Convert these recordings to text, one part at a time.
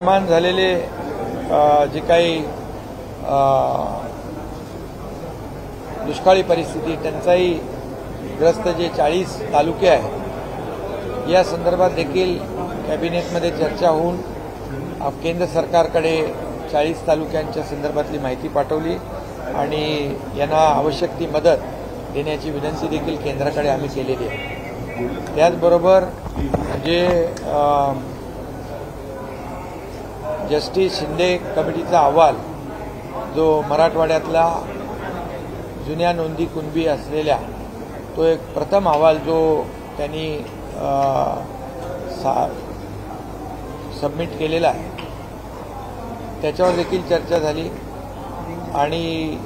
निर्माण झालेले जे काही दुष्काळी परिस्थिती टंचाई ग्रस्त जे 40 तालुके आहेत या संदर्भात देखील कॅबिनेटमध्ये चर्चा होऊन केंद्र सरकारकडे 40 तालुक्यांच्या संदर्भातली माहिती पाठवली आणि यांना आवश्यक ती मदत देण्याची विनंती देखील केंद्राकडे आम्ही केलेली आहे। त्याचबरोबर जे जस्टिस शिंदे कमिटीचा अहवाल जो मराठवाड्यातला जुन्या नोंदी कुणबी असलेल्या तो एक प्रथम अहवाल जो त्यांनी सबमिट केलेला आहे त्याच्यावर देखील चर्चा झाली आणि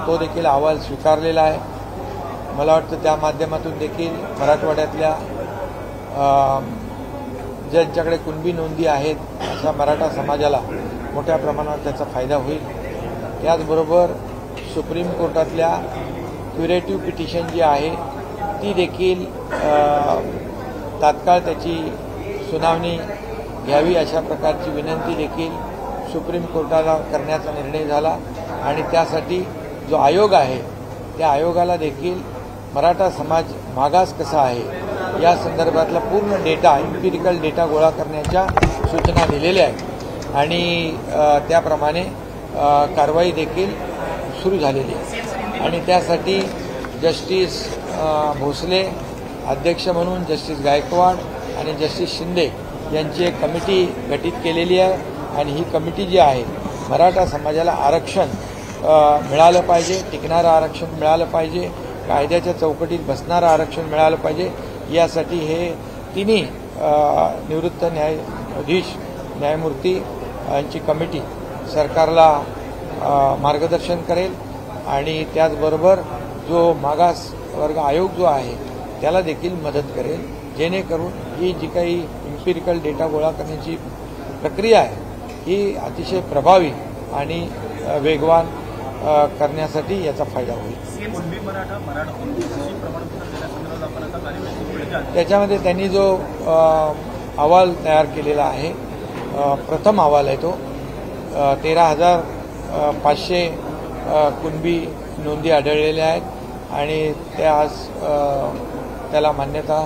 तो देखील अहवाल स्वीकारलेला आहे। मला वाटतं त्या माध्यमातून देखील मराठवाड्यातल्या ज्यांच्याकडे कुणबी नोंदी आहेत अशा मराठा समाजाला मोठ्या प्रमाणावर त्याचा फायदा होईल। त्याचबरोबर सुप्रीम कोर्टातल्या क्युरेटिव्ह पिटिशन जी आहे ती देखील तात्काळ त्याची सुनावणी घ्यावी अशा प्रकारची विनंती देखील सुप्रीम कोर्टाला करण्याचा निर्णय झाला आणि त्यासाठी जो आयोग आहे त्या आयोगाला देखील मराठा समाज मागास कसा आहे या संदर्भातला पूर्ण डेटा एम्पिरिकल डेटा गोळा करण्याच्या सूचना दिलेल्या आहेत आणि त्याप्रमाणे कारवाई देखील सुरू झालेली आहे आणि त्यासाठी जस्टिस भोसले अध्यक्ष म्हणून जस्टिस गायकवाड आणि जस्टिस शिंदे यांची एक कमिटी गठीत केलेली आहे आणि ही कमिटी जी आहे मराठा समाजाला आरक्षण मिळालं पाहिजे, टिकणारं आरक्षण मिळालं पाहिजे, कायद्याच्या चौकटीत बसणारं आरक्षण मिळालं पाहिजे यासाठी हे तिन्ही निवृत्त न्यायाधीश न्यायमूर्ती यांची कमिटी सरकारला मार्गदर्शन करेल आणि त्याचबरोबर जो मागास वर्ग आयोग जो आहे त्याला देखील मदत करेल जेणेकरून ही जी काही एम्पिरिकल डेटा गोळा करण्याची प्रक्रिया आहे ही अतिशय प्रभावी आणि वेगवान करण्यासाठी याचा फायदा होईल। त्याच्यामध्ये त्यांनी जो अहवाल तयार केलेला आहे प्रथम अहवाल आहे तो 13,500 कुणबी नोंदी आढळलेल्या आहेत आणि त्या आज त्याला मान्यता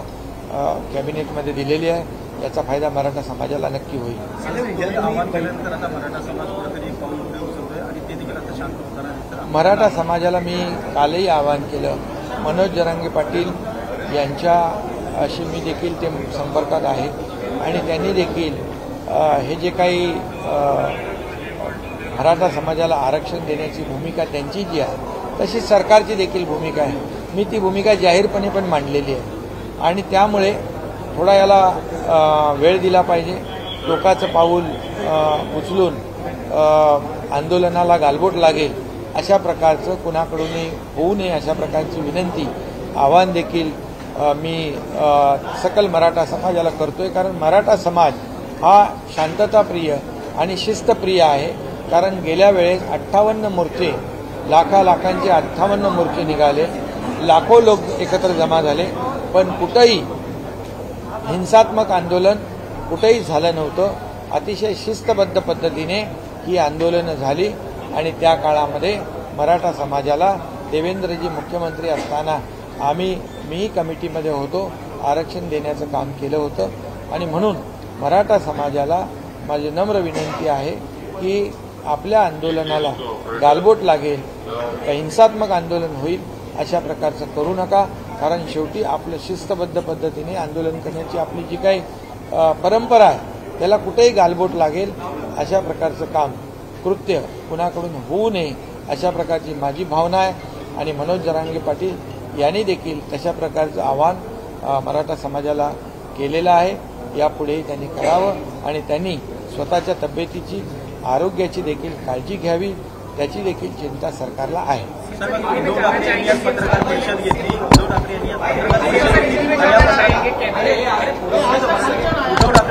कॅबिनेटमध्ये दिलेली आहे। याचा फायदा मराठा समाजाला नक्की होईल। मराठा समाजाला मी कालही आवाहन केलं, मनोज जरांगे पाटील यांच्या अशी मी देखील ते संपर्कात आहे आणि त्यांनी देखील हे जे काही मराठा समाजाला आरक्षण देण्याची भूमिका त्यांची जी आहे तशी सरकारची देखील भूमिका आहे। मी ती भूमिका जाहीरपणे पण मांडलेली आहे आणि त्यामुळे थोडा याला वेळ दिला पाहिजे। टोकाचं पाऊल उचलून आंदोलनाला गालबोट लागेल अशा प्रकारचं कुणाकडूनही होऊ नये अशा प्रकारची विनंती आवाहन देखील मी सकल मराठा समाजाला करतोय। कारण मराठा समाज हा शांतताप्रिय आणि शिस्तप्रिय आहे। कारण गेल्या वेळेस 58 मोर्चे लाखांचे 58 मोर्चे निघाले, लाखो लोक एकत्र जमा झाले पण कुठेही हिंसात्मक आंदोलन कुठेही झालं नव्हतं। अतिशय शिस्तबद्ध पद्धतीने ही आंदोलनं झाली आणि त्या काळामध्ये मराठा समाजाला देवेंद्रजी मुख्यमंत्री असताना मी कमिटीमध्ये होतो, आरक्षण देण्याचं काम केलं होतं आणि म्हणून मराठा समाजाला माझी नम्र विनंती आहे की आपल्या आंदोलनाला गालबोट लागेल, हिंसात्मक आंदोलन होईल अशा प्रकारचं करू नका। कारण शेवटी आपलं शिस्तबद्ध पद्धतीने आंदोलन करण्याची आपली जी काही परंपरा आहे त्याला कुठेही गालबोट लागेल अशा प्रकारचं काम कृत्य कुणाकडून होऊ नये अशा प्रकारची माझी भावना आहे आणि मनोज जरांगे पाटील यांनी देखील तशा प्रकारचं आवाहन मराठा समाजाला केलेलं आहे। यापुढेही त्यांनी करावं आणि त्यांनी स्वतःच्या तब्येतीची आरोग्याची देखील काळजी घ्यावी त्याची देखील चिंता सरकारला आहे। उद्धव ठाकरे यांनी आज पत्रकार परिषद घेतली। उद्धव ठाकरे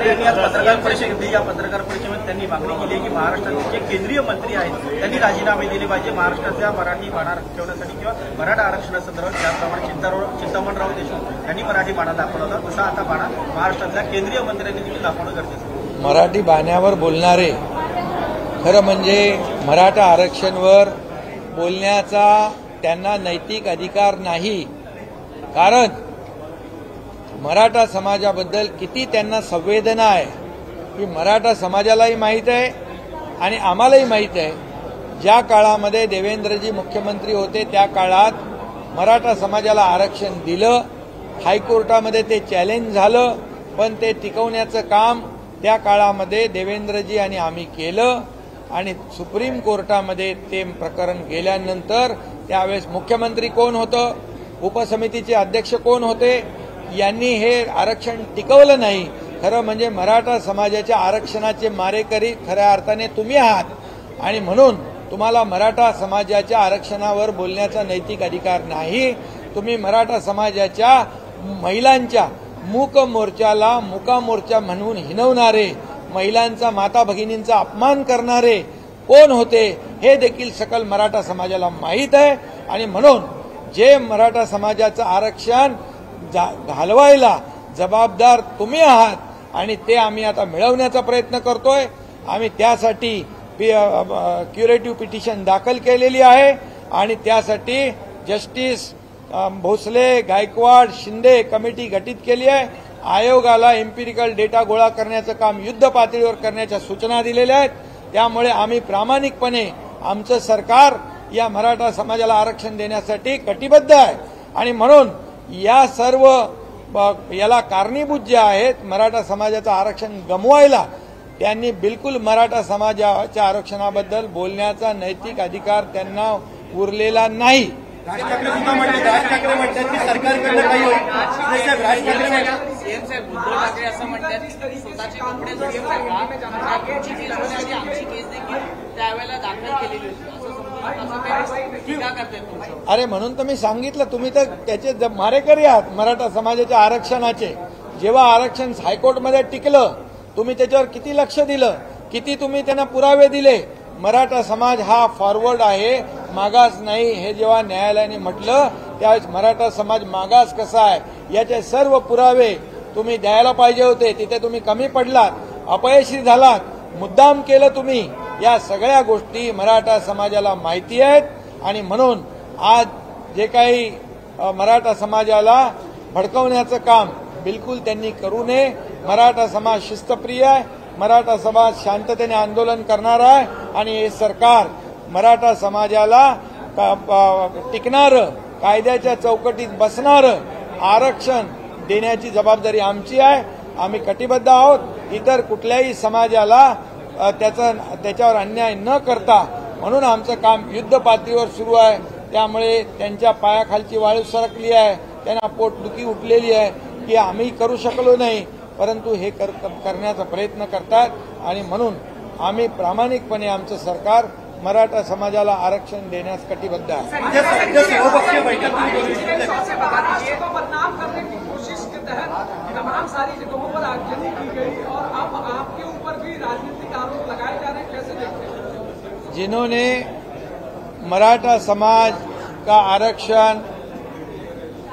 यांनी आज पत्रकार परिषद घेतली। या पत्रकार परिषदेमध्ये त्यांनी मागणी केली की महाराष्ट्राचे जे केंद्रीय मंत्री आहेत त्यांनी राजीनामे दिले पाहिजे। महाराष्ट्राच्या मराठी बाणा ठेवण्यासाठी किंवा मराठा आरक्षणासंदर्भात ज्याप्रमाणे चिंतामणराव देशमुख यांनी मराठी बाणा दाखवला होता तसा आता बाणा महाराष्ट्रातल्या केंद्रीय मंत्र्यांनी देखील दाखवणं गरजेचं आहे। मराठी बाण्यावर बोलणारे खरं म्हणजे मराठा आरक्षणावर बोलण्याचा त्यांना नैतिक अधिकार नाही। कारण मराठा समाजाबद्दल किती त्यांना संवेदना आहे ही मराठा समाजालाही माहीत आहे आणि आम्हालाही माहीत आहे। ज्या काळामध्ये देवेंद्रजी मुख्यमंत्री होते त्या काळात मराठा समाजाला आरक्षण दिलं, हायकोर्टामध्ये ते चॅलेंज झालं, पण ते टिकवण्याचं काम त्या काळामध्ये देवेंद्रजी आणि आम्ही केलं आणि सुप्रीम कोर्टामध्ये ते प्रकरण गेल्यानंतर त्यावेळेस मुख्यमंत्री कोण होतं, उपसमितीचे अध्यक्ष कोण होते, यांनी हे आरक्षण टिकवलं नाही। खरं म्हणजे मराठा समाजाच्या आरक्षणाचे मारेकरी खऱ्या अर्थाने तुम्ही आहात आणि म्हणून तुम्हाला मराठा समाजाच्या आरक्षणावर बोलण्याचा नैतिक अधिकार नाही। तुम्ही मराठा समाजाच्या महिलांच्या मूक मोर्चाला मुका मोर्चा म्हणून हिणवणारे, महिलांचा माता भगिनींचा अपमान करणारे कोण होते हे देखील सकल मराठा समाजाला माहीत आहे आणि म्हणून जे मराठा समाजाचं आरक्षण घालवायला जबाबदार तुम्ही आहात आणि ते आम्ही आता मिळवण्याचा प्रयत्न करतोय। आम्ही त्यासाठी क्युरेटिव्ह पिटिशन दाखल केलेली आहे आणि त्यासाठी जस्टिस भोसले, गायकवाड, शिंदे कमिटी गठीत केली आहे। आयोगाला एम्पिरिकल डेटा गोळा करण्याचं काम युद्ध पातळीवर करण्याच्या सूचना दिलेल्या आहेत। त्यामुळे आम्ही प्रामाणिकपणे आमचं सरकार या मराठा समाजाला आरक्षण देण्यासाठी कटिबद्ध आहे आणि म्हणून या सर्व याला कारणीभूत जे आहेत मराठा समाजाचं आरक्षण गमवायला त्यांनी बिलकुल मराठा समाजाच्या आरक्षणाबद्दल बोलण्याचा नैतिक अधिकार त्यांना उरलेला नाही। राज ठाकरे म्हणतात की सरकारकडनं काही होईल। सीएम साहेब उद्धव ठाकरे असं म्हणतात की स्वतःचे कपडे आमची केस देखील त्यावेळेला दाखल केलेली होती। अरे म्हणून तर मी सांगितलं, तुम्ही तर त्याचे मारेकरी आहात मराठा समाजाच्या आरक्षणाचे। जेव्हा आरक्षण हायकोर्टमध्ये टिकलं तुम्ही त्याच्यावर किती लक्ष दिलं, किती तुम्ही त्यांना पुरावे दिले। मराठा समाज हा फॉरवर्ड आहे, मागास नाही हे जेव्हा न्यायालयाने म्हटलं त्यावेळेस मराठा समाज मागास कसा आहे याचे सर्व पुरावे तुम्ही द्यायला पाहिजे होते। तिथे तुम्ही कमी पडलात, अपयशी झालात, मुद्दाम केलं तुम्ही। या सगळ्या गोष्टी मराठा समाजाला माहिती आहेत आणि म्हणून आज जे काही मराठा समाजाला भडकवण्याचं काम बिलकुल त्यांनी करू नये। मराठा समाज शिस्तप्रिय आहे, मराठा समाज शांततेने आंदोलन करणार आहे आणि हे सरकार मराठा समाजाला टिकणारं, कायद्याच्या चौकटीत बसणारं आरक्षण देण्याची जबाबदारी आमची आहे। आम्ही कटिबद्ध आहोत इतर कुठल्याही समाजाला त्याच्यावर अन्याय न करता, म्हणून आमचं काम युद्ध पातळीवर सुरू आहे। त्यामुळे त्यांच्या पायाखालची वाळू सरकली आहे, त्यांना पोटदुखी उठलेली आहे की आम्ही करू शकलो नाही, परंतु हे करण्याचा प्रयत्न करतात आणि म्हणून आम्ही प्रामाणिकपणे आमचं सरकार मराठा समाजाला आरक्षण देण्यास कटिबद्ध आहे। तमाम सारी जगहों पर आगजनी की गई और अब आपके ऊपर भी राजनीतिक आरोप लगाए जा रहे हैं, कैसे देखते हैं? जिन्होंने मराठा समाज का आरक्षण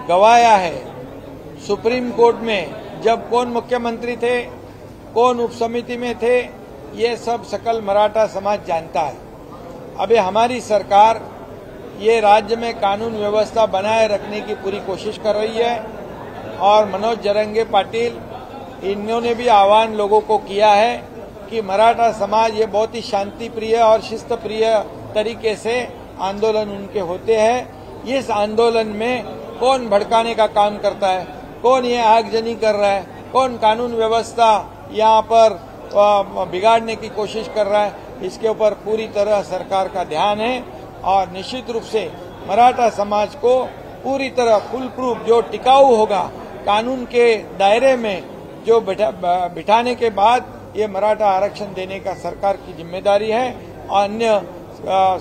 गंवाया है सुप्रीम कोर्ट में, जब कौन मुख्यमंत्री थे, कौन उपसमिति में थे, ये सब सकल मराठा समाज जानता है। अभी हमारी सरकार ये राज्य में कानून व्यवस्था बनाए रखने की पूरी कोशिश कर रही है और मनोज जरंगे पाटिल इन्होंने भी आह्वान लोगों को किया है कि मराठा समाज ये बहुत ही शांति प्रिय और शिस्त प्रिय तरीके से आंदोलन उनके होते हैं। इस आंदोलन में कौन भड़काने का काम करता है, कौन ये आगजनी कर रहा है, कौन कानून व्यवस्था यहाँ पर बिगाड़ने की कोशिश कर रहा है, इसके ऊपर पूरी तरह सरकार का ध्यान है और निश्चित रूप से मराठा समाज को पूरी तरह फुल प्रूफ जो टिकाऊ होगा कानून के दायरे में जो बिठाने के बाद ये मराठा आरक्षण देने का सरकार की जिम्मेदारी है और अन्य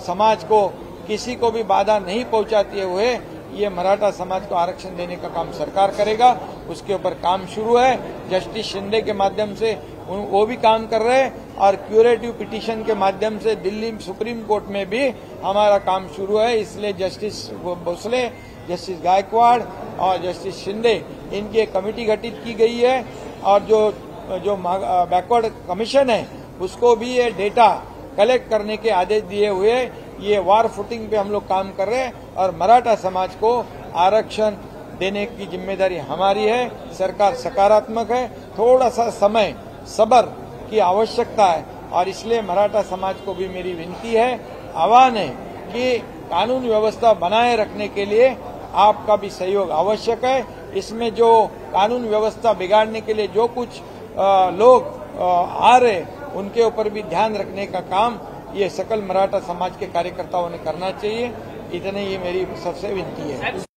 समाज को किसी को भी बाधा नहीं पहुंचाते हुए ये मराठा समाज को आरक्षण देने का काम सरकार करेगा। उसके ऊपर काम शुरू है, जस्टिस शिंदे के माध्यम से वो भी काम कर रहे हैं और क्यूरेटिव पिटीशन के माध्यम से दिल्ली सुप्रीम कोर्ट में भी हमारा काम शुरू है। इसलिए जस्टिस भोसले, जस्टिस गायकवाड़ और जस्टिस शिंदे इनकी एक कमेटी गठित की गई है और जो जो बैकवर्ड कमीशन है उसको भी ये डेटा कलेक्ट करने के आदेश दिए हुए ये वार फुटिंग पे हम लोग काम कर रहे हैं और मराठा समाज को आरक्षण देने की जिम्मेदारी हमारी है। सरकार सकारात्मक है, थोड़ा सा समय सब्र की आवश्यकता है और इसलिए मराठा समाज को भी मेरी विनती है, आह्वान है कि कानून व्यवस्था बनाए रखने के लिए आपका भी सहयोग आवश्यक है। इसमें जो कानून व्यवस्था बिगाड़ने के लिए जो कुछ लोग आ रहे उनके ऊपर भी ध्यान रखने का काम ये सकल मराठा समाज के कार्यकर्ताओं ने करना चाहिए। इतने ये मेरी सबसे विनती है।